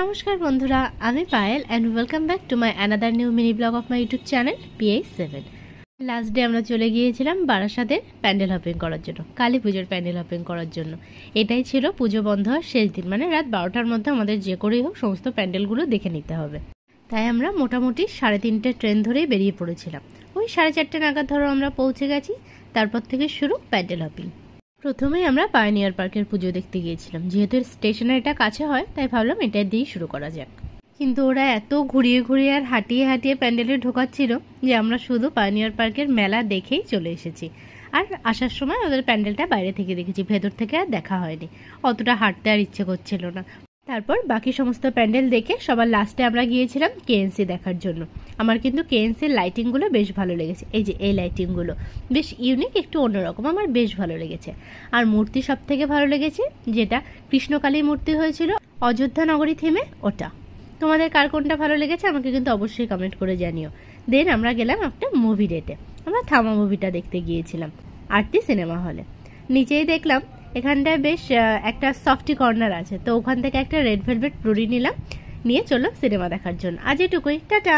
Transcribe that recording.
নমস্কার বন্ধুরা, আমি Payel and welcome back to my another new mini blog of my YouTube channel PI7। Last day আমরা চলে গিয়েছিলাম বারাসাতের প্যান্ডেল হপিং করার জন্য, কালী পুজোর প্যান্ডেল হপিং করার জন্য। এটাই ছিল পুজো বন্ধ হওয়ার শেষ দিন, মানে রাত 12টার মধ্যে আমাদের যে করেই হোক সমস্ত প্যান্ডেলগুলো দেখে নিতে হবে। তাই আমরা মোটামুটি 3:30 ট্রেন ধরেই বেরিয়ে পড়েছিলাম। ওই 4:30 নাগাদ ধরো আমরা পৌঁছে গেছি। তারপর থেকে শুরু প্যান্ডেল হপিং। প্রথমেই আমরা পায়োনিয়ার পার্কের পুজো দেখতে গিয়েছিলাম। যেহেতু স্টেশনের এটা কাছে হয় তাই ভাবলাম এটা দিয়েই শুরু করা যাক। কিন্তু ওরা এত ঘুরিয়ে ঘুরিয়ে আর হাঁটিয়ে হাঁটিয়ে প্যান্ডেলে ঢোকাচ্ছিল যে আমরা শুধু পায়োনিয়ার পার্কের মেলা দেখেই চলে এসেছি। আর আসার সময় ওদের প্যান্ডেলটা বাইরে থেকে দেখেছি, ভেতর থেকে আর দেখা হয়নি। অতটা হাঁটতে আর ইচ্ছে করছিল না। তারপর বাকি সমস্ত প্যান্ডেল দেখে সবার লাস্টে আমরা গিয়েছিলাম KNC দেখার জন্য। আমার কিন্তু KNCর লাইটিংগুলো বেশ ভালো লেগেছে। এই যে এই লাইটিংগুলো বেশ ইউনিক, একটু অন্যরকম, আমার বেশ ভালো লেগেছে। আর মূর্তি সব থেকে ভালো লেগেছে যেটা কৃষ্ণকালীর মূর্তি হয়েছিল অযোধ্যা নগরী থিমে, ওটা। তোমাদের কার কোনটা ভালো লেগেছে আমাকে কিন্তু অবশ্যই কমেন্ট করে জানিও। দেন আমরা গেলাম একটা মুভি ডেটে। আমরা থামা মুভিটা দেখতে গিয়েছিলাম আরতি সিনেমা হলে। নিচেই দেখলাম এখানটায় বেশ একটা সফটি কর্নার আছে, তো ওখান থেকে একটা রেড ভেলভেট ব্লুরি নিলাম, নিয়ে চললাম সিনেমা দেখার জন্য। আজ এটুকুই, টাটা।